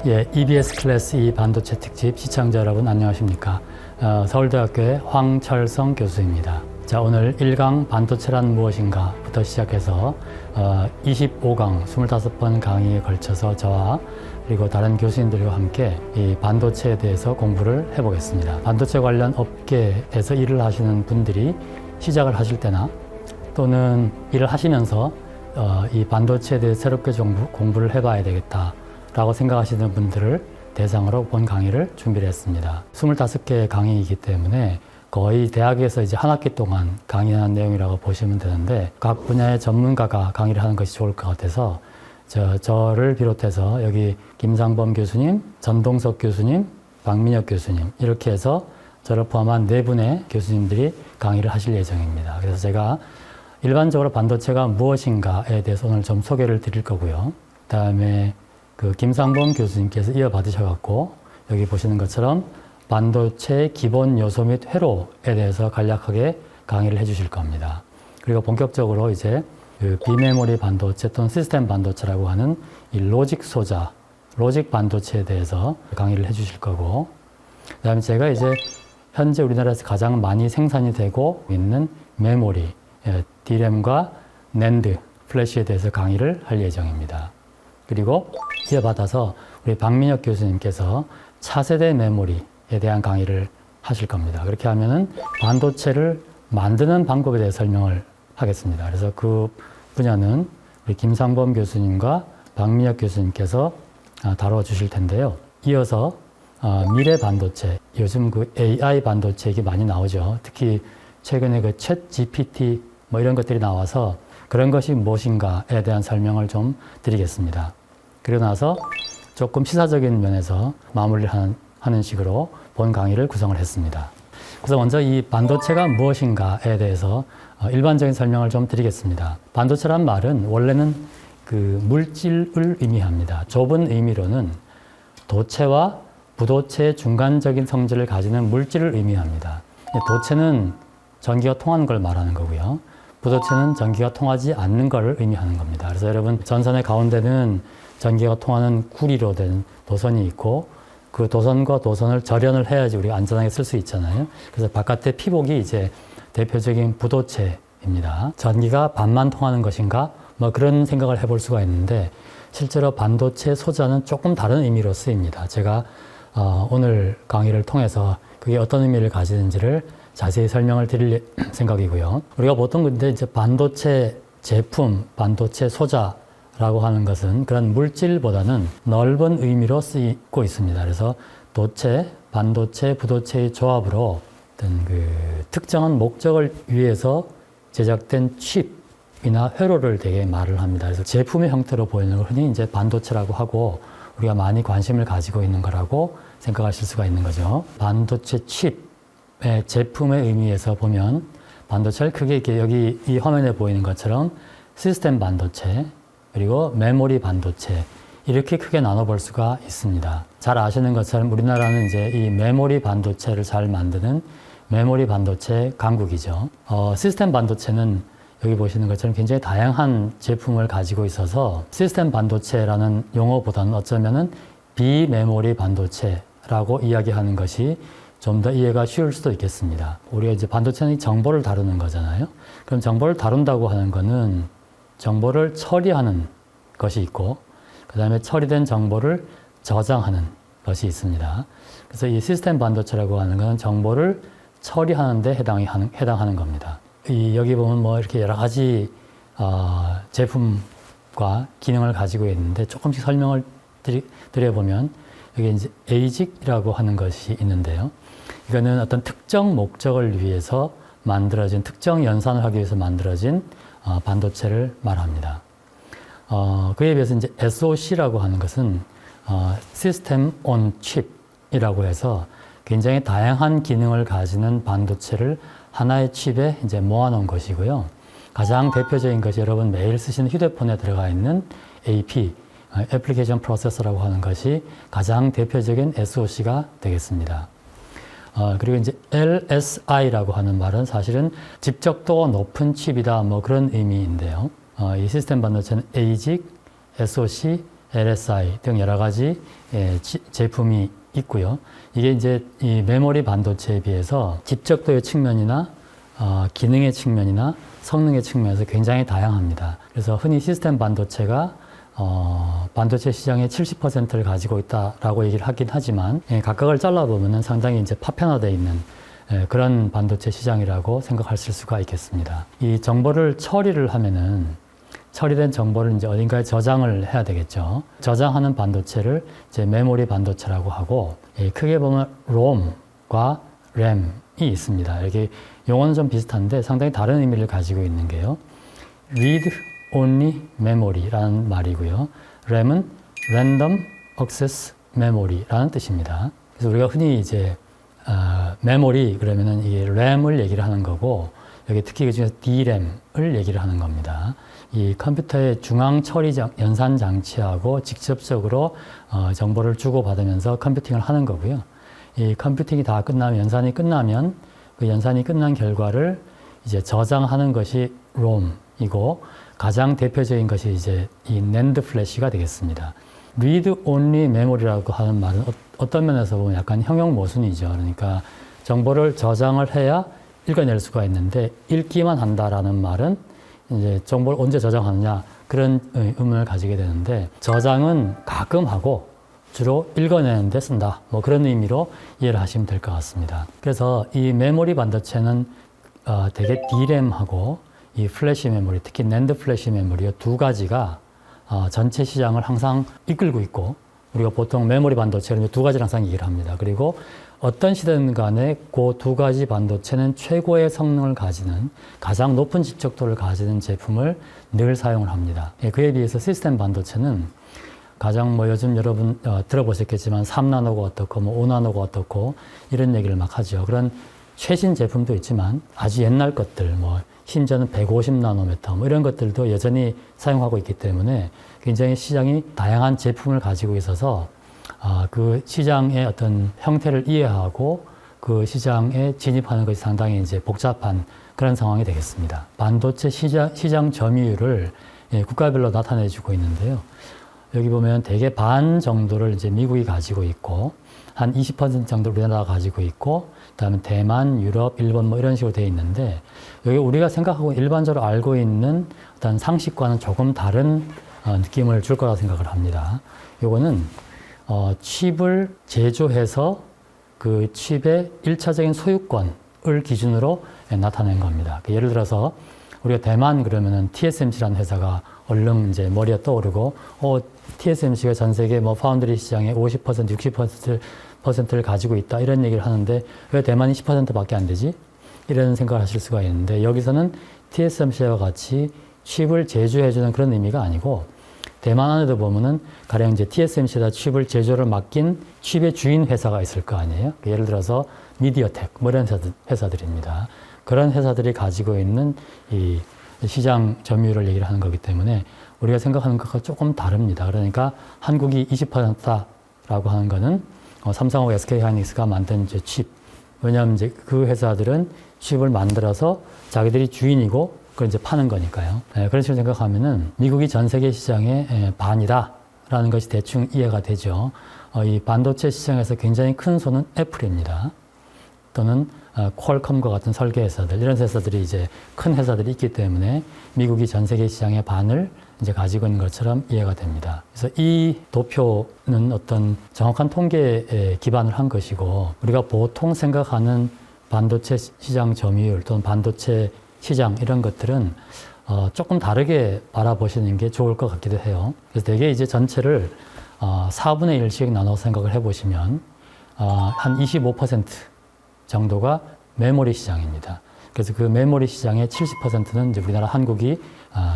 EBS 클래스 2 반도체 특집 시청자 여러분 안녕하십니까? 서울대학교의 황철성 교수입니다. 자, 오늘 1강 반도체란 무엇인가 부터 시작해서 25강 25번 강의에 걸쳐서 저와 그리고 다른 교수님들과 함께 이 반도체에 대해서 공부를 해보겠습니다. 반도체 관련 업계에서 일을 하시는 분들이 시작을 하실 때나 또는 일을 하시면서 이 반도체에 대해 새롭게 공부를 해봐야 되겠다라고 생각하시는 분들을 대상으로 본 강의를 준비를 했습니다. 25개의 강의이기 때문에 거의 대학에서 이제 한 학기 동안 강의하는 내용이라고 보시면 되는데 각 분야의 전문가가 강의를 하는 것이 좋을 것 같아서 저를 비롯해서 여기 김상범 교수님, 전동석 교수님, 박민혁 교수님 이렇게 해서 저를 포함한 4분의 교수님들이 강의를 하실 예정입니다. 그래서 제가 일반적으로 반도체가 무엇인가에 대해서 오늘 좀 소개를 드릴 거고요. 그다음에 그 김상범 교수님께서 이어받으셔갖고 여기 보시는 것처럼 반도체의 기본 요소 및 회로에 대해서 간략하게 강의를 해주실 겁니다. 그리고 본격적으로 이제 그 비메모리 반도체 또는 시스템 반도체라고 하는 이 로직 소자, 로직 반도체에 대해서 강의를 해주실 거고, 그다음에 제가 이제 현재 우리나라에서 가장 많이 생산이 되고 있는 메모리, DRAM과 NAND, 플래시에 대해서 강의를 할 예정입니다. 그리고 이어받아서 우리 박민혁 교수님께서 차세대 메모리에 대한 강의를 하실 겁니다. 그렇게 하면은 반도체를 만드는 방법에 대해 설명을 하겠습니다. 그래서 그 분야는 우리 김상범 교수님과 박민혁 교수님께서 다뤄주실 텐데요. 이어서 미래 반도체, 요즘 그 AI 반도체 얘기 많이 나오죠. 특히 최근에 그 챗 GPT 뭐 이런 것들이 나와서 그런 것이 무엇인가에 대한 설명을 좀 드리겠습니다. 그리고 나서 조금 시사적인 면에서 마무리를 하는 식으로 본 강의를 구성을 했습니다. 그래서 먼저 이 반도체가 무엇인가에 대해서 일반적인 설명을 좀 드리겠습니다. 반도체란 말은 원래는 그 물질을 의미합니다. 좁은 의미로는 도체와 부도체의 중간적인 성질을 가지는 물질을 의미합니다. 도체는 전기가 통하는 걸 말하는 거고요. 부도체는 전기가 통하지 않는 걸 의미하는 겁니다. 그래서 여러분 전선의 가운데는 전기가 통하는 구리로 된 도선이 있고 그 도선과 도선을 절연을 해야지 우리가 안전하게 쓸 수 있잖아요. 그래서 바깥의 피복이 이제 대표적인 부도체입니다. 전기가 반만 통하는 것인가? 뭐 그런 생각을 해볼 수가 있는데 실제로 반도체 소자는 조금 다른 의미로 쓰입니다. 제가 오늘 강의를 통해서 그게 어떤 의미를 가지는지를 자세히 설명을 드릴 생각이고요. 우리가 보통 근데 이제 반도체 제품, 반도체 소자라고 하는 것은 그런 물질보다는 넓은 의미로 쓰이고 있습니다. 그래서 도체, 반도체, 부도체의 조합으로 어떤 그 특정한 목적을 위해서 제작된 칩이나 회로를 되게 말을 합니다. 그래서 제품의 형태로 보이는 걸 흔히 이제 반도체라고 하고 우리가 많이 관심을 가지고 있는 거라고 생각하실 수가 있는 거죠. 반도체 칩의 제품의 의미에서 보면 반도체를 크게 이렇게 여기 이 화면에 보이는 것처럼 시스템 반도체 그리고 메모리 반도체 이렇게 크게 나눠볼 수가 있습니다. 잘 아시는 것처럼 우리나라는 이제 이 메모리 반도체를 잘 만드는 메모리 반도체 강국이죠. 시스템 반도체는 여기 보시는 것처럼 굉장히 다양한 제품을 가지고 있어서 시스템 반도체라는 용어보다는 어쩌면은 비메모리 반도체라고 이야기하는 것이 좀 더 이해가 쉬울 수도 있겠습니다. 우리가 이제 반도체는 정보를 다루는 거잖아요. 그럼 정보를 다룬다고 하는 거는 정보를 처리하는 것이 있고 그 다음에 처리된 정보를 저장하는 것이 있습니다. 그래서 이 시스템 반도체라고 하는 것은 정보를 처리하는 데 해당하는 겁니다. 여기 보면 뭐 이렇게 여러 가지 제품과 기능을 가지고 있는데 조금씩 설명을 드려보면 여기 이제 ASIC이라고 하는 것이 있는데요. 이거는 어떤 특정 목적을 위해서 만들어진 특정 연산을 하기 위해서 만들어진 반도체를 말합니다. 그에 비해서 이제 SoC라고 하는 것은 System on Chip이라고 해서 굉장히 다양한 기능을 가지는 반도체를 하나의 칩에 이제 모아놓은 것이고요. 가장 대표적인 것이 여러분 매일 쓰시는 휴대폰에 들어가 있는 AP, 애플리케이션 프로세서라고 하는 것이 가장 대표적인 SoC가 되겠습니다. 그리고 이제 LSI라고 하는 말은 사실은 집적도가 높은 칩이다 뭐 그런 의미인데요. 이 시스템 반도체는 ASIC, SoC, LSI 등 여러 가지 제품이 있고요. 이게 이제 이 메모리 반도체에 비해서 집적도의 측면이나 기능의 측면이나 성능의 측면에서 굉장히 다양합니다. 그래서 흔히 시스템 반도체가 반도체 시장의 70%를 가지고 있다라고 얘기를 하긴 하지만 각각을 잘라보면 상당히 이제 파편화되어 있는 그런 반도체 시장이라고 생각하실 수가 있겠습니다. 이 정보를 처리를 하면은 처리된 정보를 이제 어딘가에 저장을 해야 되겠죠. 저장하는 반도체를 이제 메모리 반도체라고 하고, 크게 보면 ROM과 RAM이 있습니다. 이렇게 용어는 좀 비슷한데 상당히 다른 의미를 가지고 있는 게요. Read Only Memory라는 말이고요. RAM은 Random Access Memory라는 뜻입니다. 그래서 우리가 흔히 이제 메모리 그러면은 이게 램을 얘기를 하는 거고, 여기 특히 그 중에서 DRAM을 얘기를 하는 겁니다. 이 컴퓨터의 중앙 처리 연산 장치하고 직접적으로 정보를 주고받으면서 컴퓨팅을 하는 거고요. 이 컴퓨팅이 다 끝나면, 연산이 끝나면 그 연산이 끝난 결과를 이제 저장하는 것이 ROM이고, 가장 대표적인 것이 이제 이 NAND 플래시가 되겠습니다. Read Only Memory라고 하는 말은 어떤 면에서 보면 약간 형용 모순이죠. 그러니까 정보를 저장을 해야 읽어낼 수가 있는데 읽기만 한다라는 말은 이제 정보를 언제 저장하느냐 그런 의문을 가지게 되는데, 저장은 가끔 하고 주로 읽어내는 데 쓴다. 뭐 그런 의미로 이해를 하시면 될 것 같습니다. 그래서 이 메모리 반도체는 되게 DRAM하고 이 플래시 메모리, 특히 NAND 플래시 메모리 두 가지가 전체 시장을 항상 이끌고 있고, 우리가 보통 메모리 반도체는 두 가지를 항상 얘기를 합니다. 그리고 어떤 시대든 간에 그 두 가지 반도체는 최고의 성능을 가지는, 가장 높은 집적도를 가지는 제품을 늘 사용을 합니다. 그에 비해서 시스템 반도체는 가장 뭐 요즘 여러분 들어보셨겠지만 3나노가 어떻고 뭐 5나노가 어떻고 이런 얘기를 막 하죠. 그런 최신 제품도 있지만 아주 옛날 것들, 뭐 심지어는 150나노미터 뭐 이런 것들도 여전히 사용하고 있기 때문에 굉장히 시장이 다양한 제품을 가지고 있어서 그 시장의 어떤 형태를 이해하고 그 시장에 진입하는 것이 상당히 이제 복잡한 그런 상황이 되겠습니다. 반도체 시장 점유율을 국가별로 나타내주고 있는데요. 여기 보면 대개 반 정도를 이제 미국이 가지고 있고, 한 20% 정도 우리나라가 가지고 있고, 그다음에 대만, 유럽, 일본 뭐 이런 식으로 되어 있는데, 여기 우리가 생각하고 일반적으로 알고 있는 어떤 상식과는 조금 다른 느낌을 줄 거라고 생각을 합니다. 요거는 칩을 제조해서 그 칩의 1차적인 소유권을 기준으로 나타낸 겁니다. 예를 들어서 우리가 대만 그러면은 TSMC라는 회사가 얼른 이제 머리에 떠오르고, TSMC가 전 세계 뭐 파운드리 시장의 50%, 60%를 가지고 있다 이런 얘기를 하는데 왜 대만이 10%밖에 안 되지? 이런 생각을 하실 수가 있는데, 여기서는 TSMC와 같이 칩을 제조해주는 그런 의미가 아니고, 대만 안에도 보면은 가령 이제 TSMC에다 칩을 제조를 맡긴 칩의 주인 회사가 있을 거 아니에요. 예를 들어서 미디어텍 뭐 이런 회사들입니다. 그런 회사들이 가지고 있는 이 시장 점유율을 얘기를 하는 거기 때문에 우리가 생각하는 것과 조금 다릅니다. 그러니까 한국이 20%라고 하는 거는 삼성하고 SK하이닉스가 만든 이제 칩. 왜냐하면 이제 그 회사들은 칩을 만들어서 자기들이 주인이고 그걸 이제 파는 거니까요. 그런 식으로 생각하면은 미국이 전 세계 시장의 반이다라는 것이 대충 이해가 되죠. 이 반도체 시장에서 굉장히 큰 손은 애플입니다. 또는 퀄컴과 같은 설계 회사들, 이런 회사들이 이제 큰 회사들이 있기 때문에 미국이 전 세계 시장의 반을 이제 가지고 있는 것처럼 이해가 됩니다. 그래서 이 도표는 어떤 정확한 통계에 기반을 한 것이고, 우리가 보통 생각하는 반도체 시장 점유율 또는 반도체 시장 이런 것들은 조금 다르게 바라보시는 게 좋을 것 같기도 해요. 그래서 대개 이제 전체를 4분의 1씩 나눠서 생각을 해보시면 한 25% 정도가 메모리 시장입니다. 그래서 그 메모리 시장의 70%는 이제 우리나라 한국이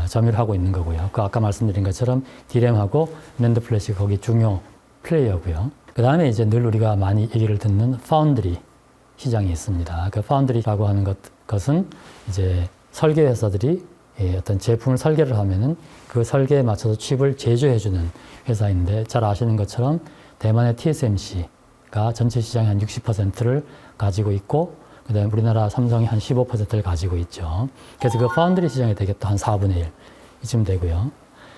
점유를 하고 있는 거고요. 그 아까 말씀드린 것처럼 DRAM하고 NAND 플래시 거기 중요 플레이어고요. 그 다음에 이제 늘 우리가 많이 얘기를 듣는 파운드리 시장이 있습니다. 그 파운드리라고 하는 것은 이제 설계 회사들이 어떤 제품을 설계를 하면은 그 설계에 맞춰서 칩을 제조해주는 회사인데, 잘 아시는 것처럼 대만의 TSMC가 전체 시장의 한 60%를 가지고 있고, 그 다음에 우리나라 삼성이 한 15%를 가지고 있죠. 그래서 그 파운드리 시장이 되게 또 한 4분의 1 이쯤 되고요.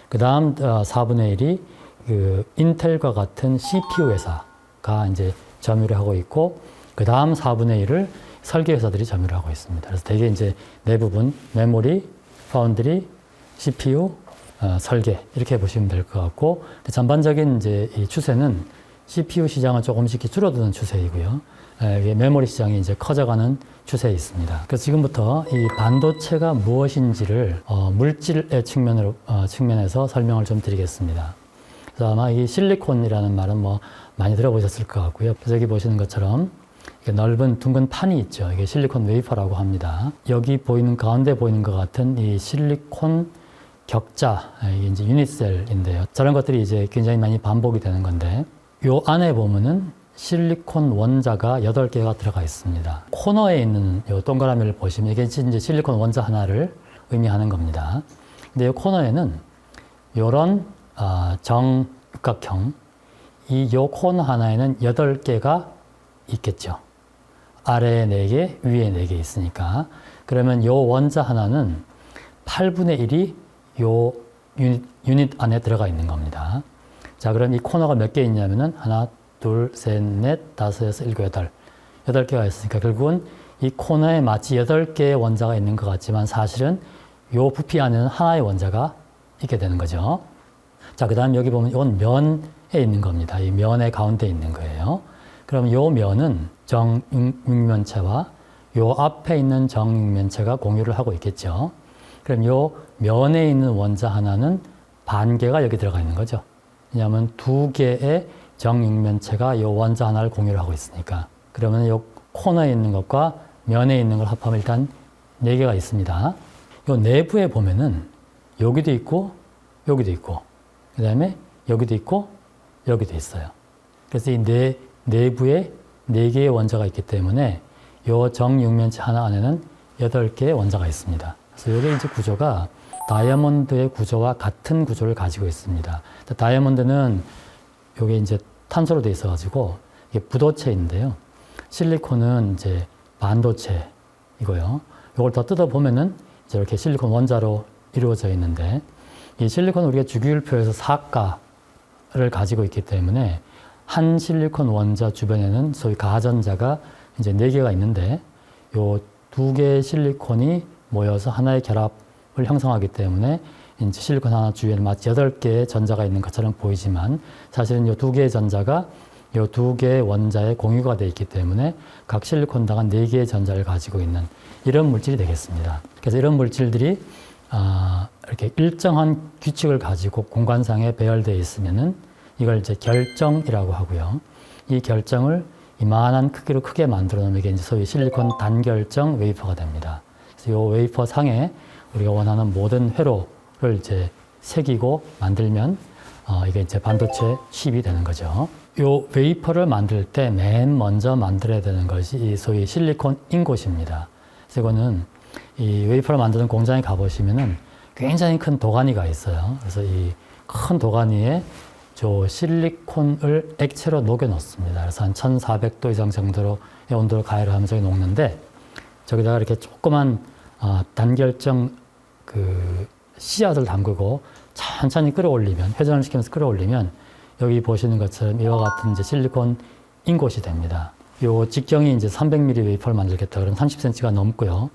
그 다음 4분의 1이 그 인텔과 같은 CPU 회사가 이제 점유를 하고 있고, 그 다음 4분의 1을 설계 회사들이 점유를 하고 있습니다. 그래서 대개 이제 대부분 메모리, 파운드리, CPU, 설계 이렇게 보시면 될 것 같고, 전반적인 이제 이 추세는 CPU 시장은 조금씩 줄어드는 추세이고요. 메모리 시장이 이제 커져가는 추세에 있습니다. 그래서 지금부터 이 반도체가 무엇인지를 물질의 측면에서 설명을 좀 드리겠습니다. 그래서 아마 이 실리콘이라는 말은 뭐 많이 들어보셨을 것 같고요. 그래서 여기 보시는 것처럼 넓은 둥근 판이 있죠. 이게 실리콘 웨이퍼라고 합니다. 여기 보이는 가운데 보이는 것 같은 이 실리콘 격자, 이게 이제 유닛셀인데요. 저런 것들이 이제 굉장히 많이 반복이 되는 건데, 요 안에 보면은 실리콘 원자가 8개가 들어가 있습니다. 코너에 있는 요 동그라미를 보시면 이게 이제 실리콘 원자 하나를 의미하는 겁니다. 근데 이 코너에는 요런 정육각형, 요 코너 하나에는 8개가 있겠죠. 아래에 4개, 위에 4개 있으니까. 그러면 요 원자 하나는 8분의 1이 요 유닛 안에 들어가 있는 겁니다. 자, 그럼 이 코너가 몇 개 있냐면은 하나, 둘, 셋, 넷, 다섯, 여섯, 일곱, 여덟. 8개가 있으니까 결국은 이 코너에 마치 8개의 원자가 있는 것 같지만 사실은 요 부피 안에는 하나의 원자가 있게 되는 거죠. 자, 그 다음 여기 보면 이건 면에 있는 겁니다. 이 면의 가운데 있는 거예요. 그럼 요 면은 정육면체와 요 앞에 있는 정육면체가 공유를 하고 있겠죠. 그럼 요 면에 있는 원자 하나는 반 개가 여기 들어가 있는 거죠. 왜냐하면 2개의 정육면체가 요 원자 하나를 공유를 하고 있으니까. 그러면 요 코너에 있는 것과 면에 있는 걸 합하면 일단 4개가 있습니다. 요 내부에 보면은 여기도 있고 여기도 있고 그 다음에 여기도 있고 여기도 있어요. 그래서 이 내부에 4개의 원자가 있기 때문에 요 정육면체 하나 안에는 8개의 원자가 있습니다. 그래서 이게 이제 구조가 다이아몬드의 구조와 같은 구조를 가지고 있습니다. 다이아몬드는 이게 이제 탄소로 되어 있어가지고 이게 부도체인데요. 실리콘은 이제 반도체이고요. 이걸 더 뜯어보면은 이제 이렇게 실리콘 원자로 이루어져 있는데, 이 실리콘은 우리가 주기율표에서 사가를 가지고 있기 때문에 한 실리콘 원자 주변에는 소위 가전자가 이제 4개가 있는데, 요 2개의 실리콘이 모여서 하나의 결합을 형성하기 때문에 이제 실리콘 하나 주위에는 마치 8개의 전자가 있는 것처럼 보이지만 사실은 이 2개의 전자가 이 2개의 원자에 공유가 되어 있기 때문에 각 실리콘당은 4개의 전자를 가지고 있는 이런 물질이 되겠습니다. 그래서 이런 물질들이 이렇게 일정한 규칙을 가지고 공간상에 배열되어 있으면은 이걸 이제 결정이라고 하고요. 이 결정을 이만한 크기로 크게 만들어 놓으면 이게 이제 소위 실리콘 단결정 웨이퍼가 됩니다. 그래서 이 웨이퍼 상에 우리가 원하는 모든 회로를 이제 새기고 만들면 이게 이제 반도체 칩이 되는 거죠. 이 웨이퍼를 만들 때 맨 먼저 만들어야 되는 것이 이 소위 실리콘 인곳입니다. 그래서 이거는 이 웨이퍼를 만드는 공장에 가보시면은 굉장히 큰 도가니가 있어요. 그래서 이 큰 도가니에 저 실리콘을 액체로 녹여 놓습니다. 그래서 한 1400도 이상 정도의 온도를 가열을 하면서 녹는데, 저기다가 이렇게 조그만 단결정 그 씨앗을 담그고 천천히 끌어올리면, 회전을 시키면서 끌어올리면 여기 보시는 것처럼 이와 같은 이제 실리콘 인곳이 됩니다. 요 직경이 이제 300mm 웨이퍼를 만들겠다 그러면 30cm가 넘고요.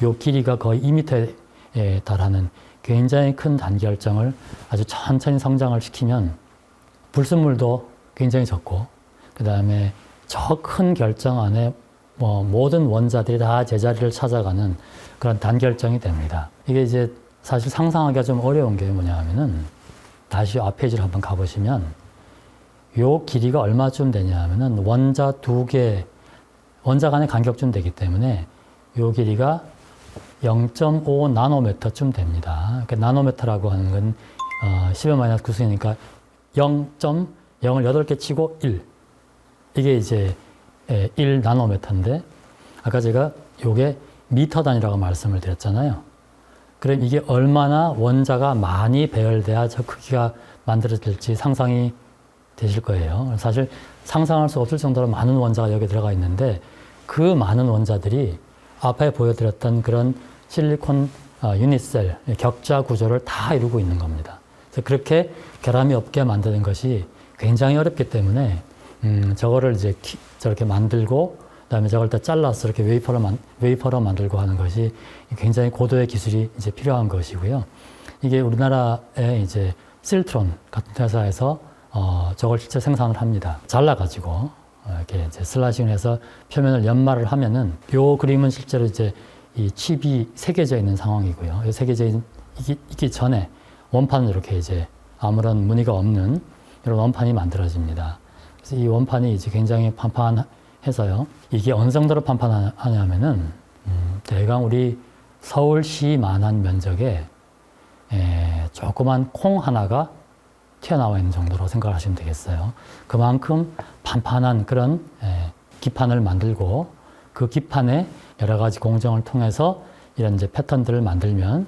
요 길이가 거의 2m에 달하는 굉장히 큰 단결정을 아주 천천히 성장을 시키면 불순물도 굉장히 적고, 그 다음에 저 큰 결정 안에 모든 원자들이 다 제자리를 찾아가는 그런 단결정이 됩니다. 이게 이제 사실 상상하기가 좀 어려운 게 뭐냐 하면은, 다시 앞 페이지를 한번 가보시면 요 길이가 얼마쯤 되냐 하면은 원자 2개, 원자 간의 간격쯤 되기 때문에 요 길이가 0.5 나노미터쯤 됩니다. 그러니까 나노미터라고 하는 건 10의 -9승이니까 0.0을 8개 치고 1. 이게 이제 1 나노미터인데, 아까 제가 요게 미터 단위라고 말씀을 드렸잖아요. 그럼 이게 얼마나 원자가 많이 배열돼야 저 크기가 만들어질지 상상이 되실 거예요. 사실 상상할 수 없을 정도로 많은 원자가 여기 들어가 있는데, 그 많은 원자들이 앞에 보여드렸던 그런 실리콘 유닛셀, 격자 구조를 다 이루고 있는 겁니다. 그래서 그렇게 결함이 없게 만드는 것이 굉장히 어렵기 때문에 저거를 이제 저렇게 만들고 그다음에 저걸 또 잘라서 이렇게 웨이퍼로 만들고 하는 것이 굉장히 고도의 기술이 이제 필요한 것이고요. 이게 우리나라의 이제 실트론 같은 회사에서 저걸 실제 생산을 합니다. 잘라가지고 이렇게 이제 슬라이싱을 해서 표면을 연마를 하면은 요 그림은 실제로 이제 이 칩이 새겨져 있는 상황이고요. 새겨져 있기 전에 원판은 이렇게 이제 아무런 무늬가 없는 이런 원판이 만들어집니다. 그래서 이 원판이 이제 굉장히 판판해서요. 이게 어느 정도로 판판하냐면은 대강 우리 서울시만한 면적에 조그만 콩 하나가 튀어나와 있는 정도로 생각을 하시면 되겠어요. 그만큼 판판한 그런 기판을 만들고 그 기판에 여러 가지 공정을 통해서 이런 이제 패턴들을 만들면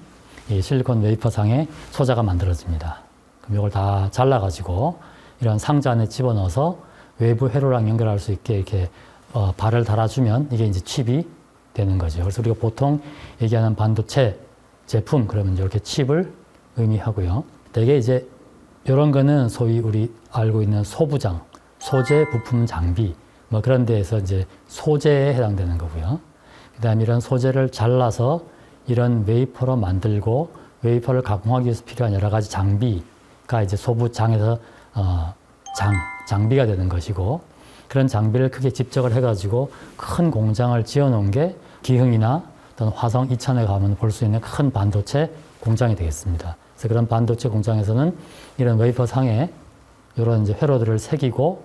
이 실리콘 웨이퍼상의 소자가 만들어집니다. 그럼 이걸 다 잘라가지고 이런 상자 안에 집어넣어서 외부 회로랑 연결할 수 있게 이렇게 발을 달아주면 이게 이제 칩이 되는 거죠. 그래서 우리가 보통 얘기하는 반도체 제품 그러면 이렇게 칩을 의미하고요. 대개 이제 이런 거는 소위 우리 알고 있는 소부장, 소재 부품 장비 뭐 그런 데에서 이제 소재에 해당되는 거고요. 그다음에 이런 소재를 잘라서 이런 웨이퍼로 만들고 웨이퍼를 가공하기 위해서 필요한 여러 가지 장비가 이제 소부장에서 장비가 되는 것이고 그런 장비를 크게 집적을 해가지고 큰 공장을 지어놓은 게 기흥이나 또는 화성, 이천에 가면 볼 수 있는 큰 반도체 공장이 되겠습니다. 그래서 그런 반도체 공장에서는 이런 웨이퍼 상에 이런 이제 회로들을 새기고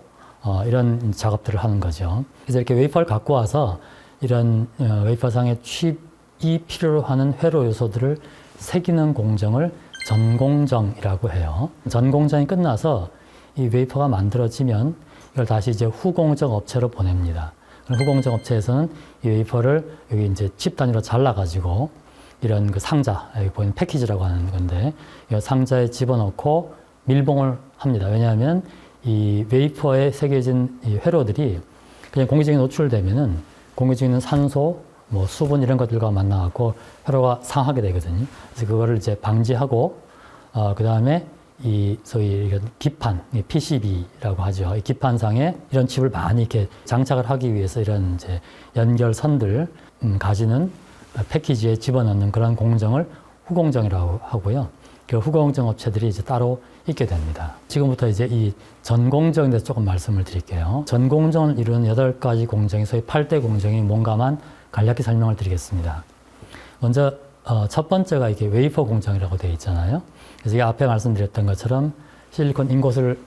이런 작업들을 하는 거죠. 그래서 이렇게 웨이퍼를 갖고 와서 이런 웨이퍼 상의 칩이 필요로 하는 회로 요소들을 새기는 공정을 전공정이라고 해요. 전공정이 끝나서 이 웨이퍼가 만들어지면 이걸 다시 이제 후공정 업체로 보냅니다. 후공정 업체에서는 이 웨이퍼를 여기 이제 칩 단위로 잘라가지고 이런 그 상자, 여기 보이는 패키지라고 하는 건데, 이 상자에 집어넣고 밀봉을 합니다. 왜냐하면 이 웨이퍼에 새겨진 이 회로들이 그냥 공기중에 노출되면은 공기중에 있는 산소, 뭐 수분 이런 것들과 만나갖고 회로가 상하게 되거든요. 그래서 그거를 이제 방지하고, 그 다음에 이 소위 기판, PCB라고 하죠. 이 기판상에 이런 칩을 많이 이렇게 장착을 하기 위해서 이런 이제 연결선들 가지는 패키지에 집어넣는 그런 공정을 후공정이라고 하고요. 그 후공정 업체들이 이제 따로 있게 됩니다. 지금부터 이제 이 전공정에 대해서 조금 말씀을 드릴게요. 전공정을 이루는 8가지 공정이 소위 8대 공정이 뭔가만 간략히 설명을 드리겠습니다. 먼저 첫 번째가 이게 웨이퍼 공정이라고 되어 있잖아요. 그래서 이 앞에 말씀드렸던 것처럼 실리콘 인곳을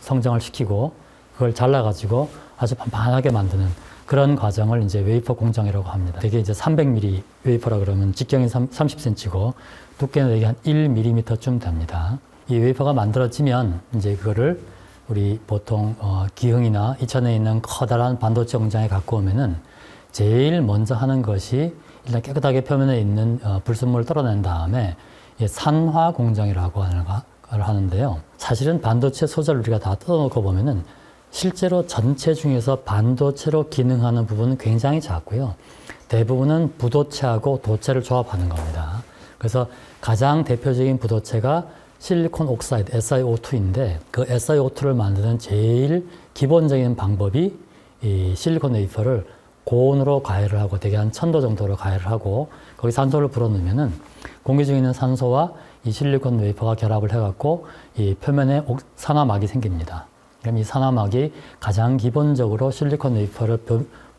성정을 시키고 그걸 잘라가지고 아주 판판하게 만드는 그런 과정을 이제 웨이퍼 공정이라고 합니다. 되게 이제 300mm 웨이퍼라 그러면 직경이 30cm고 두께는 되게 한 1mm쯤 됩니다. 이 웨이퍼가 만들어지면 이제 그거를 우리 보통 기흥이나 이천에 있는 커다란 반도체 공장에 갖고 오면은 제일 먼저 하는 것이 일단 깨끗하게 표면에 있는 불순물을 떨어낸 다음에 산화 공정이라고 하는데요. 사실은 반도체 소재를 우리가 다 뜯어놓고 보면은 실제로 전체 중에서 반도체로 기능하는 부분은 굉장히 작고요. 대부분은 부도체하고 도체를 조합하는 겁니다. 그래서 가장 대표적인 부도체가 실리콘 옥사이드, SiO2인데 그 SiO2를 만드는 제일 기본적인 방법이 이 실리콘 웨이퍼를 고온으로 가열을 하고 대개 한 1000도 정도로 가열을 하고 거기 산소를 불어넣으면은 공기 중에 있는 산소와 이 실리콘 웨이퍼가 결합을 해갖고 이 표면에 산화막이 생깁니다. 그럼 이 산화막이 가장 기본적으로 실리콘 웨이퍼를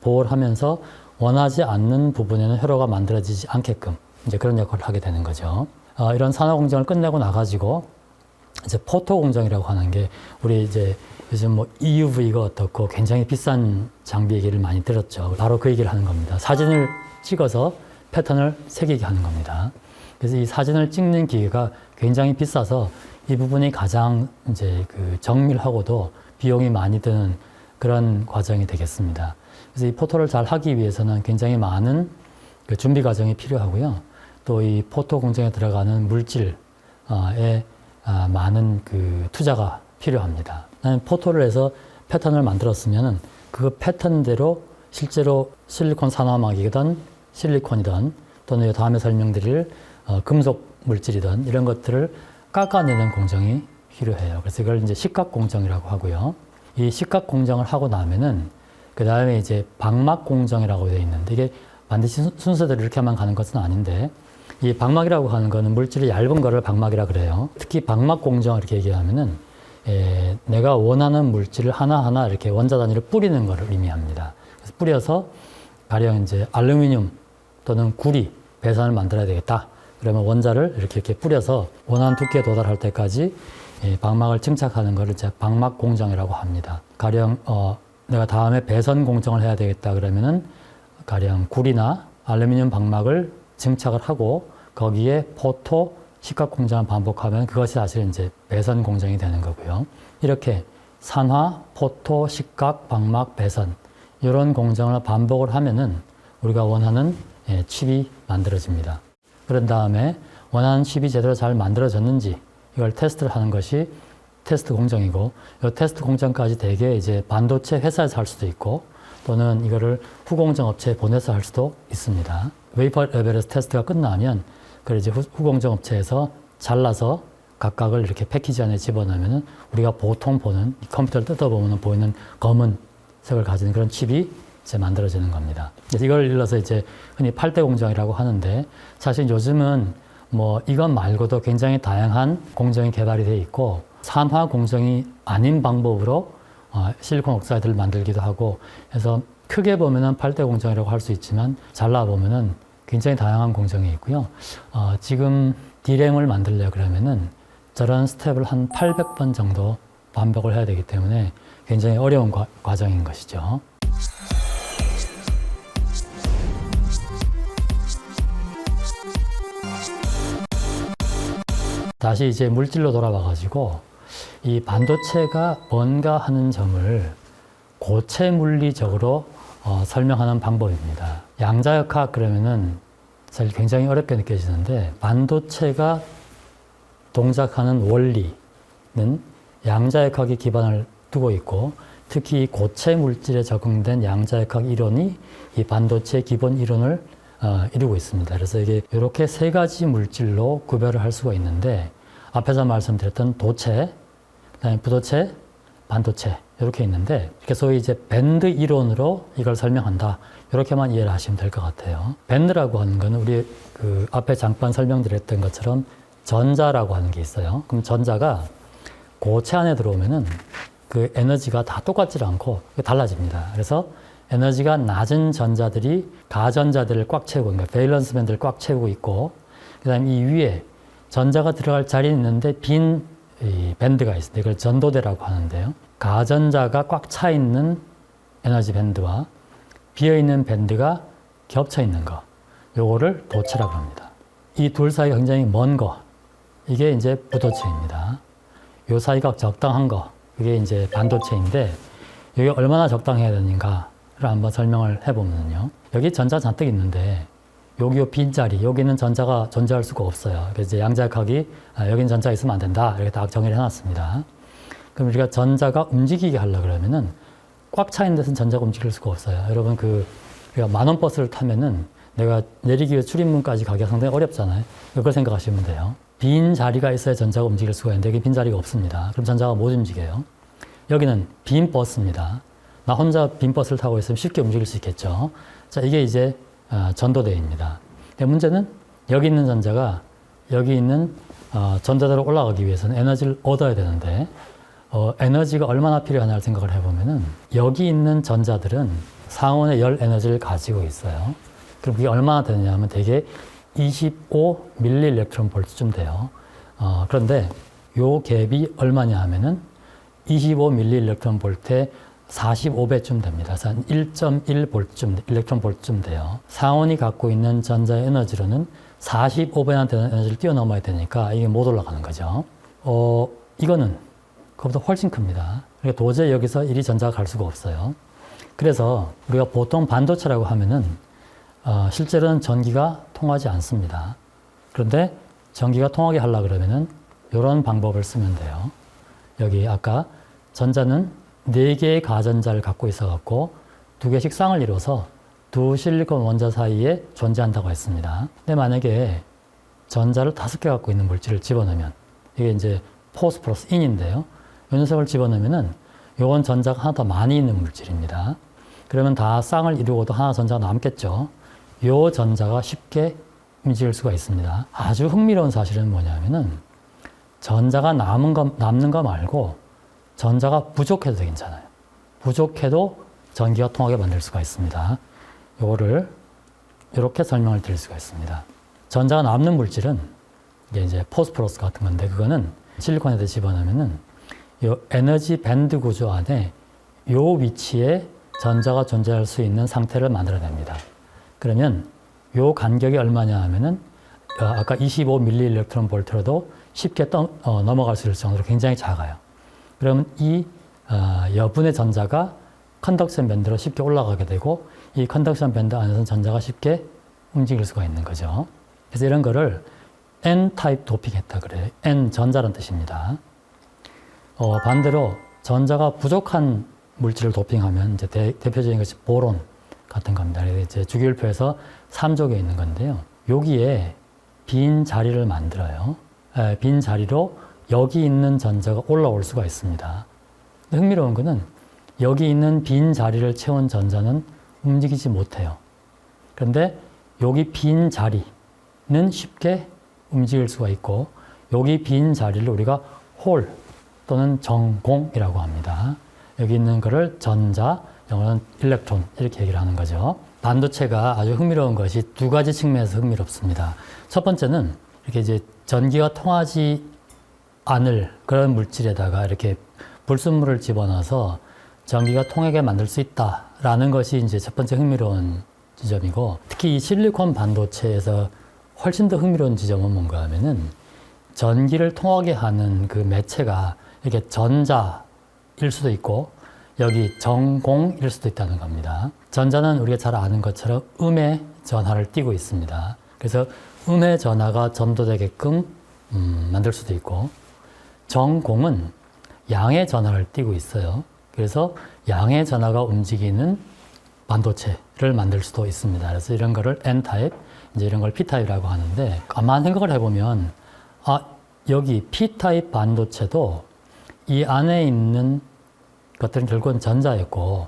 보호를 하면서 원하지 않는 부분에는 회로가 만들어지지 않게끔 이제 그런 역할을 하게 되는 거죠. 이런 산화 공정을 끝내고 나가지고 이제 포토 공정이라고 하는 게 우리 이제 요즘 뭐 EUV가 어떻고 굉장히 비싼 장비 얘기를 많이 들었죠. 바로 그 얘기를 하는 겁니다. 사진을 찍어서 패턴을 새기게 하는 겁니다. 그래서 이 사진을 찍는 기계가 굉장히 비싸서 이 부분이 가장 이제 그 정밀하고도 비용이 많이 드는 그런 과정이 되겠습니다. 그래서 이 포토를 잘 하기 위해서는 굉장히 많은 그 준비 과정이 필요하고요. 또 이 포토 공정에 들어가는 물질에 많은 그 투자가 필요합니다. 포토를 해서 패턴을 만들었으면은 그 패턴대로 실제로 실리콘 산화막이든 실리콘이든 또는 다음에 설명드릴 금속 물질이든 이런 것들을 깎아내는 공정이 필요해요. 그래서 이걸 이제 식각 공정이라고 하고요. 이 식각 공정을 하고 나면은 그 다음에 이제 방막 공정이라고 되어 있는데 이게 반드시 순서대로 이렇게만 가는 것은 아닌데 이 방막이라고 하는 거는 물질이 얇은 거를 방막이라 그래요. 특히 방막 공정을 이렇게 얘기하면은 내가 원하는 물질을 하나하나 이렇게 원자 단위로 뿌리는 것을 의미합니다. 그래서 뿌려서 가령 이제 알루미늄 또는 구리, 배선을 만들어야 되겠다. 그러면 원자를 이렇게 뿌려서 원하는 두께에 도달할 때까지 방막을 증착하는 것을 이제 방막 공정이라고 합니다. 가령 내가 다음에 배선 공정을 해야 되겠다 그러면은 가령 구리나 알루미늄 방막을 증착을 하고 거기에 포토 식각 공정을 반복하면 그것이 사실 이제 배선 공정이 되는 거고요. 이렇게 산화, 포토, 식각, 방막, 배선 이런 공정을 반복을 하면은 우리가 원하는 칩이 만들어집니다. 그런 다음에 원하는 칩이 제대로 잘 만들어졌는지 이걸 테스트를 하는 것이 테스트 공정이고 이 테스트 공정까지 대개 이제 반도체 회사에서 할 수도 있고 또는 이거를 후공정 업체에 보내서 할 수도 있습니다. 웨이퍼 레벨에서 테스트가 끝나면 그걸 이제 후공정 업체에서 잘라서 각각을 이렇게 패키지 안에 집어넣으면 우리가 보통 보는 컴퓨터를 뜯어보면 보이는 검은 색을 가진 그런 칩이 이제 만들어지는 겁니다. 이걸 일러서 이제 흔히 8대 공정이라고 하는데 사실 요즘은 뭐 이것 말고도 굉장히 다양한 공정이 개발이 되어 있고 산화 공정이 아닌 방법으로 실리콘 옥사이드를 만들기도 하고 해서 크게 보면은 8대 공정이라고 할 수 있지만 잘라 보면은 굉장히 다양한 공정이 있고요. 지금 D램을 만들려 그러면은 저런 스텝을 한 800번 정도 반복을 해야 되기 때문에 굉장히 어려운 과정인 것이죠. 다시 이제 물질로 돌아와 가지고 이 반도체가 뭔가 하는 점을 고체 물리적으로 설명하는 방법입니다. 양자역학 그러면은 사실 굉장히 어렵게 느껴지는데 반도체가 동작하는 원리는 양자역학에 기반을 두고 있고 특히 고체 물질에 적용된 양자역학 이론이 이 반도체의 기본 이론을 이루고 있습니다. 그래서 이게 이렇게 세 가지 물질로 구별을 할 수가 있는데 앞에서 말씀드렸던 도체, 그다음에 부도체, 반도체 이렇게 있는데 이렇게 소위 이제 밴드 이론으로 이걸 설명한다. 이렇게만 이해를 하시면 될 것 같아요. 밴드라고 하는 거는 우리 그 앞에 잠깐 설명드렸던 것처럼 전자라고 하는 게 있어요. 그럼 전자가 고체 안에 들어오면은 그 에너지가 다 똑같지 않고 달라집니다. 그래서 에너지가 낮은 전자들이 가전자들을 꽉 채우고 있는 거예요. 밸런스 밴드를 꽉 채우고 있고 그다음에 이 위에 전자가 들어갈 자리는 있는데 빈 이 밴드가 있습니다. 이걸 전도대라고 하는데요. 가전자가 꽉 차 있는 에너지 밴드와 비어 있는 밴드가 겹쳐 있는 거, 요거를 도체라고 합니다. 이 둘 사이가 굉장히 먼 거, 이게 이제 부도체입니다. 요 사이가 적당한 거, 이게 이제 반도체인데 이게 얼마나 적당해야 되는가를 한번 설명을 해보면요. 여기 전자 잔뜩 있는데 여기 요 빈자리, 여기는 전자가 존재할 수가 없어요. 그래서 이제 양자역학이 여기는 전자가 있으면 안 된다. 이렇게 딱 정의를 해놨습니다. 그럼 우리가 전자가 움직이게 하려고 그러면은 꽉 차 있는 데서는 전자가 움직일 수가 없어요. 여러분 우리가 만원 버스를 타면은 내가 내리기 위해 출입문까지 가기가 상당히 어렵잖아요. 이걸 생각하시면 돼요. 빈 자리가 있어야 전자가 움직일 수가 있는데 여기 빈 자리가 없습니다. 그럼 전자가 못 움직여요. 여기는 빈 버스입니다. 나 혼자 빈 버스를 타고 있으면 쉽게 움직일 수 있겠죠. 자, 이게 이제 전도대입니다. 근데 문제는 여기 있는 전자가 여기 있는 전자대로 올라가기 위해서는 에너지를 얻어야 되는데 에너지가 얼마나 필요하냐를 생각을 해보면은 여기 있는 전자들은 상온의 열 에너지를 가지고 있어요. 그럼 그게 얼마나 되느냐 하면 대개 25 밀리 일렉트론 볼트쯤 돼요. 그런데 요 갭이 얼마냐 하면은 25 밀리 일렉트론 볼트에 45배쯤 됩니다. 그래서 한 1.1 볼트쯤, 일렉트론 볼트쯤 돼요. 상온이 갖고 있는 전자의 에너지로는 45배나 되는 에너지를 뛰어넘어야 되니까 이게 못 올라가는 거죠. 이거는 그것보다 훨씬 큽니다. 그러니까 도저히 여기서 이리 전자가 갈 수가 없어요. 그래서 우리가 보통 반도체라고 하면은 실제로는 전기가 통하지 않습니다. 그런데 전기가 통하게 하려고 그러면은 이런 방법을 쓰면 돼요. 여기 아까 전자는 4개의 가전자를 갖고 있어 갖고 2개씩 쌍을 이뤄서 두 실리콘 원자 사이에 존재한다고 했습니다. 근데 만약에 전자를 5개 갖고 있는 물질을 집어넣으면 이게 이제 포스포러스 인인데요. 이 녀석을 집어넣으면은 요건 전자가 하나 더 많이 있는 물질입니다. 그러면 다 쌍을 이루고도 하나 전자가 남겠죠. 요 전자가 쉽게 움직일 수가 있습니다. 아주 흥미로운 사실은 뭐냐면은 전자가 남는 거 말고 전자가 부족해도 괜찮아요. 부족해도 전기가 통하게 만들 수가 있습니다. 요거를 이렇게 설명을 드릴 수가 있습니다. 전자가 남는 물질은 이제 포스포러스 같은 건데 그거는 실리콘에다 집어넣으면은 요 에너지 밴드 구조 안에 요 위치에 전자가 존재할 수 있는 상태를 만들어냅니다. 그러면 요 간격이 얼마냐 하면은 아까 25mV/V로도 쉽게 넘어갈 수 있을 정도로 굉장히 작아요. 그러면 이 여분의 전자가 컨덕션 밴드로 쉽게 올라가게 되고 이 컨덕션 밴드 안에서는 전자가 쉽게 움직일 수가 있는 거죠. 그래서 이런 거를 N-타입 도핑했다 그래요. N 전자란 뜻입니다. 반대로 전자가 부족한 물질을 도핑하면 이제 대표적인 것이 보론 같은 겁니다. 이제 주기율표에서 3족에 있는 건데요. 여기에 빈 자리를 만들어요. 빈 자리로 여기 있는 전자가 올라올 수가 있습니다. 근데 흥미로운 거는 여기 있는 빈 자리를 채운 전자는 움직이지 못해요. 그런데 여기 빈 자리는 쉽게 움직일 수가 있고 여기 빈 자리를 우리가 홀 또는 정공이라고 합니다. 여기 있는 거를 전자, 영어로는 일렉트론 이렇게 얘기를 하는 거죠. 반도체가 아주 흥미로운 것이 두 가지 측면에서 흥미롭습니다. 첫 번째는 이렇게 이제 전기가 통하지 않을 그런 물질에다가 이렇게 불순물을 집어넣어서 전기가 통하게 만들 수 있다라는 것이 이제 첫 번째 흥미로운 지점이고, 특히 이 실리콘 반도체에서 훨씬 더 흥미로운 지점은 뭔가 하면은 전기를 통하게 하는 그 매체가 이렇게 전자일 수도 있고 여기 정공일 수도 있다는 겁니다. 전자는 우리가 잘 아는 것처럼 음의 전하를 띠고 있습니다. 그래서 음의 전하가 전도되게끔 만들 수도 있고, 정공은 양의 전하를 띠고 있어요. 그래서 양의 전하가 움직이는 반도체를 만들 수도 있습니다. 그래서 이런 거를 N타입, 이제 이런 걸 P타입이라고 하는데, 가만 생각을 해보면, 여기 P타입 반도체도 이 안에 있는 것들은 결국은 전자였고,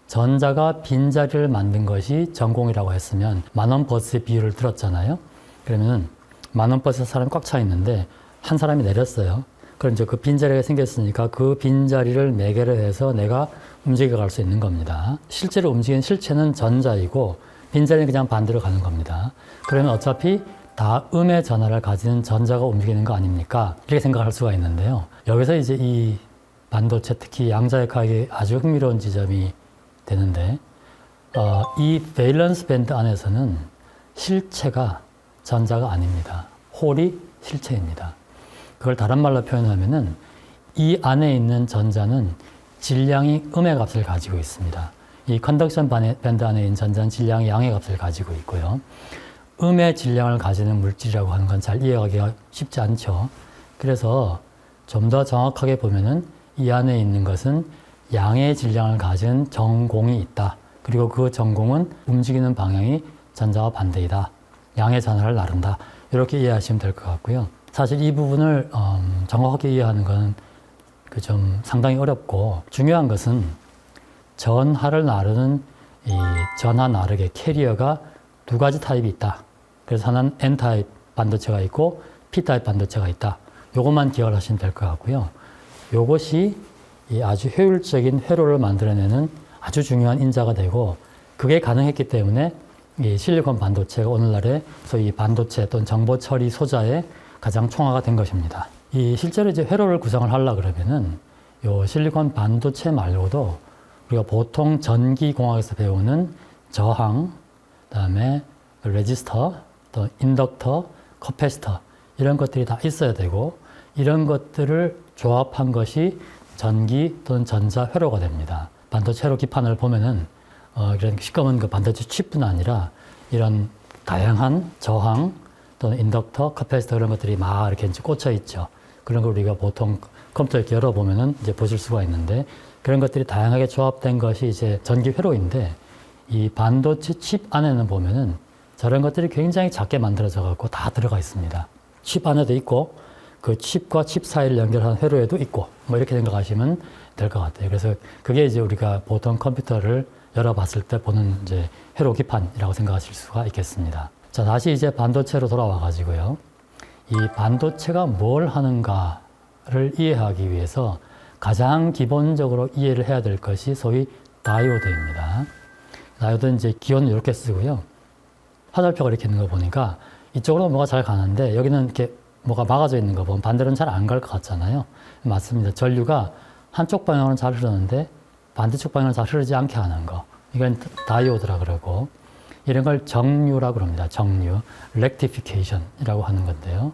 전자가 빈자리를 만든 것이 전공이라고 했으면 만원버스의 비율을 들었잖아요. 그러면은 만원버스에 사람이 꽉 차 있는데 한 사람이 내렸어요. 그럼 이제 그 빈자리가 생겼으니까 그 빈자리를 매개로 해서 내가 움직여 갈 수 있는 겁니다. 실제로 움직이는 실체는 전자이고 빈자리는 그냥 반대로 가는 겁니다. 그러면 어차피 다 음의 전하를 가지는 전자가 움직이는 거 아닙니까? 이렇게 생각할 수가 있는데요. 여기서 이제 이 반도체, 특히 양자역학이 아주 흥미로운 지점이 되는데, 이 베일런스 밴드 안에서는 실체가 전자가 아닙니다. 홀이 실체입니다. 그걸 다른 말로 표현하면은 이 안에 있는 전자는 질량이 음의 값을 가지고 있습니다. 이 컨덕션 밴드 안에 있는 전자는 질량이 양의 값을 가지고 있고요. 음의 질량을 가지는 물질이라고 하는 건 잘 이해하기가 쉽지 않죠. 그래서 좀 더 정확하게 보면은 이 안에 있는 것은 양의 질량을 가진 정공이 있다. 그리고 그 정공은 움직이는 방향이 전자와 반대이다. 양의 전하를 나른다. 이렇게 이해하시면 될 것 같고요. 사실 이 부분을 정확하게 이해하는 건 좀 상당히 어렵고, 중요한 것은 전하를 나르는 이 전하 나르게 캐리어가 두 가지 타입이 있다. 그래서 하나는 N타입 반도체가 있고 P타입 반도체가 있다. 요것만 기억을 하시면 될 것 같고요. 요것이 이 아주 효율적인 회로를 만들어내는 아주 중요한 인자가 되고, 그게 가능했기 때문에 이 실리콘 반도체가 오늘날의 소위 반도체 또는 정보 처리 소자의 가장 총화가 된 것입니다. 이 실제로 이제 회로를 구성을 하려 그러면은 요 실리콘 반도체 말고도 우리가 보통 전기공학에서 배우는 저항, 그다음에 레지스터, 또 인덕터, 커패시터 이런 것들이 다 있어야 되고, 이런 것들을 조합한 것이 전기 또는 전자 회로가 됩니다. 반도체 회로 기판을 보면은 이런 시꺼먼 그 반도체 칩뿐 아니라 이런 다양한 저항 또는 인덕터, 커패시터 이런 것들이 막 이렇게 이제 꽂혀 있죠. 그런 걸 우리가 보통 컴퓨터 이렇게 열어보면은 이제 보실 수가 있는데, 그런 것들이 다양하게 조합된 것이 이제 전기 회로인데, 이 반도체 칩 안에는 보면은 저런 것들이 굉장히 작게 만들어져 갖고 다 들어가 있습니다. 칩 안에도 있고, 그 칩과 칩 사이를 연결하는 회로에도 있고 뭐 이렇게 생각하시면 될 것 같아요. 그래서 그게 이제 우리가 보통 컴퓨터를 열어봤을 때 보는 이제 회로 기판이라고 생각하실 수가 있겠습니다. 자, 다시 이제 반도체로 돌아와 가지고요. 이 반도체가 뭘 하는가를 이해하기 위해서 가장 기본적으로 이해를 해야 될 것이 소위 다이오드입니다. 다이오드는 이제 기호는 이렇게 쓰고요. 화살표가 이렇게 있는 거 보니까 이쪽으로 뭐가 잘 가는데 여기는 이렇게 뭐가 막아져 있는 거 보면 반대로는 잘 안 갈 것 같잖아요. 맞습니다. 전류가 한쪽 방향으로는 잘 흐르는데 반대쪽 방향으로 잘 흐르지 않게 하는 거. 이건 다이오드라 그러고 이런 걸 정류라고 합니다. 정류, rectification이라고 하는 건데요.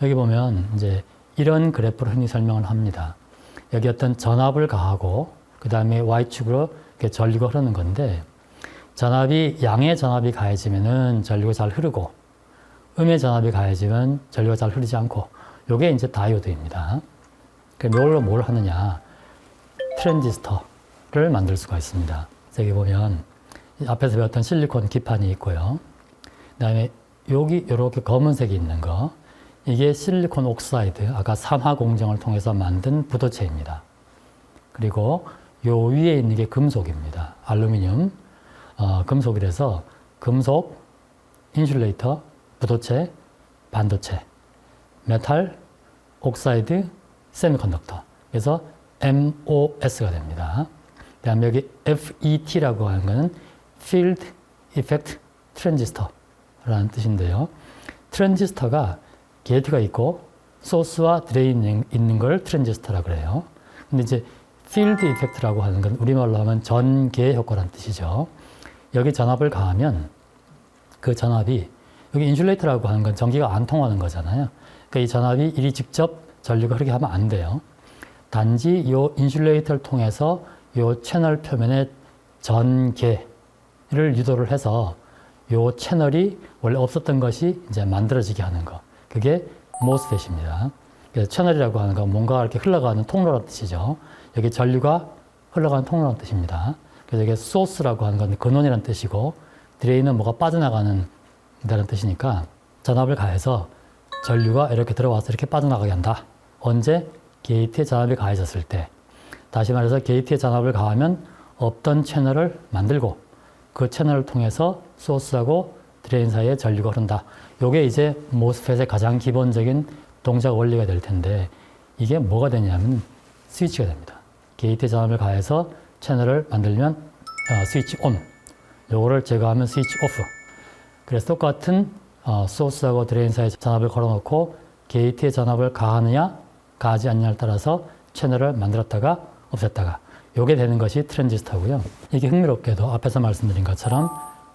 여기 보면 이제 이런 그래프를 흔히 설명을 합니다. 여기 어떤 전압을 가하고 그 다음에 Y축으로 이렇게 전류가 흐르는 건데 전압이 양의 전압이 가해지면은 전류가 잘 흐르고 음의 전압이 가해지면 전류가 잘 흐르지 않고 요게 이제 다이오드입니다. 그럼 이걸로 뭘 하느냐? 트랜지스터를 만들 수가 있습니다. 여기 보면 앞에서 배웠던 실리콘 기판이 있고요. 그 다음에 여기 이렇게 검은색이 있는 거 이게 실리콘 옥사이드 아까 삼화 공정을 통해서 만든 부도체입니다. 그리고 요 위에 있는 게 금속입니다. 알루미늄, 금속이라서 금속, 인슐레이터, 부도체, 반도체, 메탈, 옥사이드, 세미컨덕터. 그래서 MOS가 됩니다. 그다음에 여기 FET라고 하는 것은 Field Effect Transistor라는 뜻인데요. 트랜지스터가 게이트가 있고 소스와 드레인이 있는 걸 트랜지스터라고 그래요. 근데 이제 필드 이펙트라고 하는 건 우리말로 하면 전개 효과라는 뜻이죠. 여기 전압을 가하면 그 전압이 여기 인슐레이터라고 하는 건 전기가 안 통하는 거잖아요. 그러니까 이 전압이 이리 직접 전류가 흐르게 하면 안 돼요. 단지 이 인슐레이터를 통해서 이 채널 표면에 전개를 유도를 해서 이 채널이 원래 없었던 것이 이제 만들어지게 하는 거. 그게 MOSFET입니다. 그래서 채널이라고 하는 건 뭔가 이렇게 흘러가는 통로라는 뜻이죠. 여기 전류가 흘러가는 통로라는 뜻입니다. 그래서 이게 소스라고 하는 건 근원이라는 뜻이고 드레인은 뭐가 빠져나가는 다는 뜻이니까 전압을 가해서 전류가 이렇게 들어와서 이렇게 빠져나가게 한다. 언제? 게이트에 전압이 가해졌을 때. 다시 말해서 게이트에 전압을 가하면 없던 채널을 만들고 그 채널을 통해서 소스하고 드레인 사이에 전류가 흐른다. 요게 이제 모스펫의 가장 기본적인 동작 원리가 될 텐데 이게 뭐가 되냐면 스위치가 됩니다. 게이트에 전압을 가해서 채널을 만들면 스위치 온. 요거를 제거하면 스위치 오프. 그래서 똑같은 소스하고 드레인 사이에 전압을 걸어놓고 게이트에 전압을 가하느냐 가하지 않느냐에 따라서 채널을 만들었다가 없앴다가 요게 되는 것이 트랜지스터고요. 이게 흥미롭게도 앞에서 말씀드린 것처럼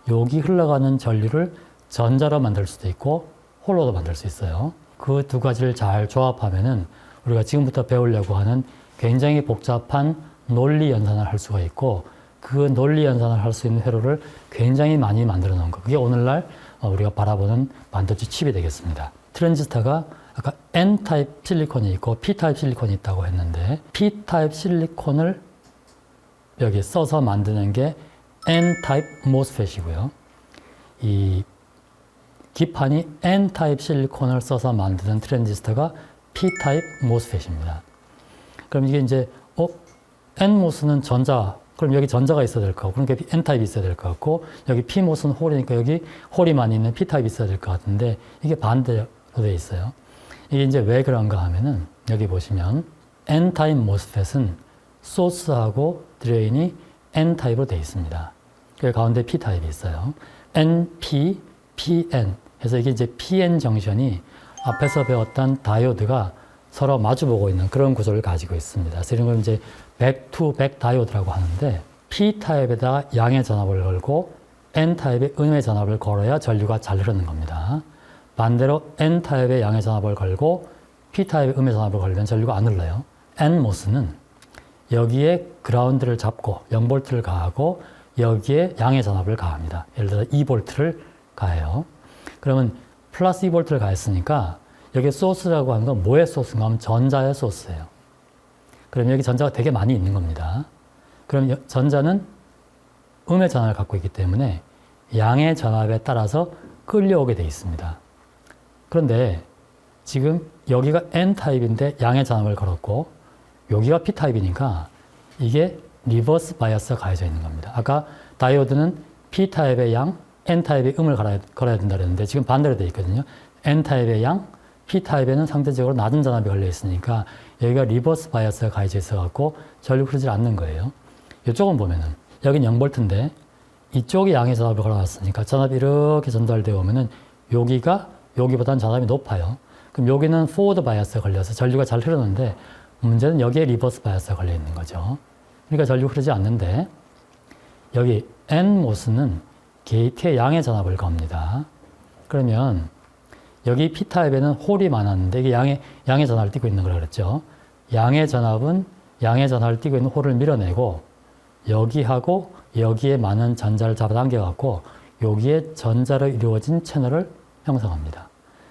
여기 흘러가는 전류를 전자로 만들 수도 있고 홀로도 만들 수 있어요. 그 두 가지를 잘 조합하면은 우리가 지금부터 배우려고 하는 굉장히 복잡한 논리 연산을 할 수가 있고 그 논리 연산을 할 수 있는 회로를 굉장히 많이 만들어 놓은 거. 그게 오늘날 우리가 바라보는 반도체 칩이 되겠습니다. 트랜지스터가 아까 N-타입 실리콘이 있고 P-타입 실리콘이 있다고 했는데 P-타입 실리콘을 여기 써서 만드는 게 N-타입 MOSFET이고요. 이 기판이 N-타입 실리콘을 써서 만드는 트랜지스터가 P-타입 MOSFET입니다. 그럼 이게 이제 NMOS는 전자, 그럼 여기 전자가 있어야 될 거고, 그러니까 N타입이 있어야 될 것 같고, 여기 PMOS는 홀이니까 여기 홀이 많이 있는 P타입이 있어야 될 것 같은데, 이게 반대로 되어 있어요. 이게 이제 왜 그런가 하면은, 여기 보시면, N타입 MOSFET은 소스하고 드레인이 N타입으로 되어 있습니다. 그 가운데 P타입이 있어요. NP, PN. 그래서 이게 이제 PN 정션이 앞에서 배웠던 다이오드가 서로 마주보고 있는 그런 구조를 가지고 있습니다. 그래서 이런 걸 이제 백투백 다이오드라고 하는데 P타입에다 양의 전압을 걸고 N타입에 음의 전압을 걸어야 전류가 잘 흐르는 겁니다. 반대로 N타입에 양의 전압을 걸고 P타입에 음의 전압을 걸면 전류가 안 흘러요. NMOS는 여기에 그라운드를 잡고 0볼트를 가하고 여기에 양의 전압을 가합니다. 예를 들어 2볼트를 가해요. 그러면 플러스 2볼트를 가했으니까 여기 소스라고 하는 건 뭐의 소스인가 하면 전자의 소스예요. 그럼 여기 전자가 되게 많이 있는 겁니다. 그럼 전자는 음의 전압을 갖고 있기 때문에 양의 전압에 따라서 끌려오게 돼 있습니다. 그런데 지금 여기가 N타입인데 양의 전압을 걸었고 여기가 P타입이니까 이게 리버스 바이어스가 가해져 있는 겁니다. 아까 다이오드는 P타입의 양, N타입의 음을 걸어야 된다 그랬는데 지금 반대로 되어 있거든요. N타입의 양, P타입에는 상대적으로 낮은 전압이 걸려 있으니까 여기가 리버스 바이어스가 가해져 있어갖고 전류 흐르지 않는 거예요. 이쪽은 보면은 여긴 0V인데 이쪽이 양의 전압을 걸어놨으니까 전압이 이렇게 전달되어 오면은 여기가 여기보다는 전압이 높아요. 그럼 여기는 포워드 바이어스가 걸려서 전류가 잘 흐르는데 문제는 여기에 리버스 바이어스가 걸려 있는 거죠. 그러니까 전류 흐르지 않는데 여기 NMOS는 게이트에 양의 전압을 겁니다. 그러면 여기 P타입에는 홀이 많았는데 이게 양의 전압을 띠고 있는 거라 그랬죠. 양의 전압은 양의 전압을 띠고 있는 홀을 밀어내고 여기하고 여기에 많은 전자를 잡아당겨 갖고 여기에 전자로 이루어진 채널을 형성합니다.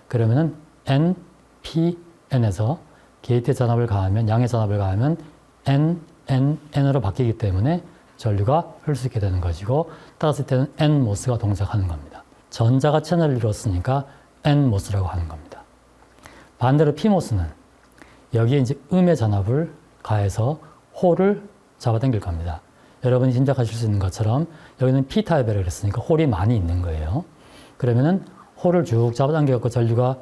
그러면은 N, P, N에서 게이트 전압을 가하면 양의 전압을 가하면 N, N, N으로 바뀌기 때문에 전류가 흐를 수 있게 되는 것이고 따랐을 때는 NMOS가 동작하는 겁니다. 전자가 채널을 이뤘으니까 NMOS라고 하는 겁니다. 반대로 PMOS는 여기에 이제 음의 전압을 가해서 홀을 잡아당길 겁니다. 여러분이 짐작하실 수 있는 것처럼 여기는 P타입이라고 그랬으니까 홀이 많이 있는 거예요. 그러면은 홀을 쭉 잡아당겨갖고 전류가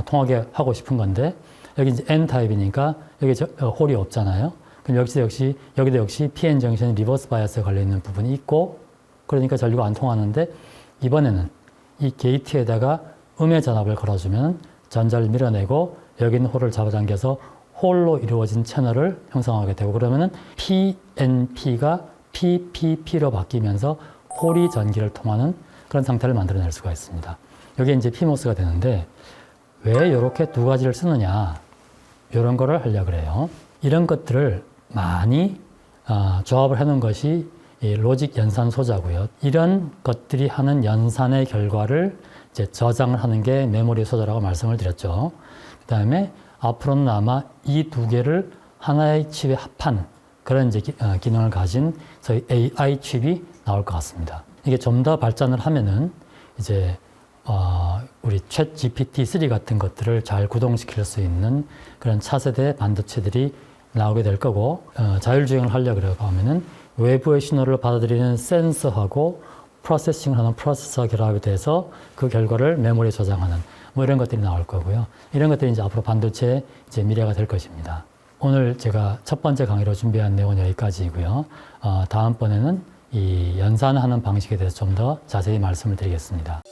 통하게 하고 싶은 건데 여기 이제 N타입이니까 여기 홀이 없잖아요. 그럼 여기도 역시 PN 정션이 리버스 바이어스에 걸려있는 부분이 있고 그러니까 전류가 안 통하는데 이번에는 이 게이트에다가 음의 전압을 걸어주면 전자를 밀어내고 여기 있는 홀을 잡아당겨서 홀로 이루어진 채널을 형성하게 되고 그러면은 PNP가 PPP로 바뀌면서 홀이 전기를 통하는 그런 상태를 만들어낼 수가 있습니다. 여기에 이제 PMOS가 되는데 왜 이렇게 두 가지를 쓰느냐 이런 거를 하려고 그래요. 이런 것들을 많이 조합을 해놓은 것이 이 로직 연산 소자고요. 이런 것들이 하는 연산의 결과를 이제 저장을 하는 게 메모리 소자라고 말씀을 드렸죠. 그 다음에 앞으로는 아마 이 두 개를 하나의 칩에 합한 그런 이제 기능을 가진 저희 AI 칩이 나올 것 같습니다. 이게 좀 더 발전을 하면은 이제 우리 챗 GPT-3 같은 것들을 잘 구동시킬 수 있는 그런 차세대 반도체들이 나오게 될 거고 자율주행을 하려고 하면은 외부의 신호를 받아들이는 센서하고 프로세싱을 하는 프로세서 결합이 돼서 그 결과를 메모리에 저장하는 뭐 이런 것들이 나올 거고요. 이런 것들이 이제 앞으로 반도체의 이제 미래가 될 것입니다. 오늘 제가 첫 번째 강의로 준비한 내용은 여기까지이고요. 다음번에는 이 연산하는 방식에 대해서 좀 더 자세히 말씀을 드리겠습니다.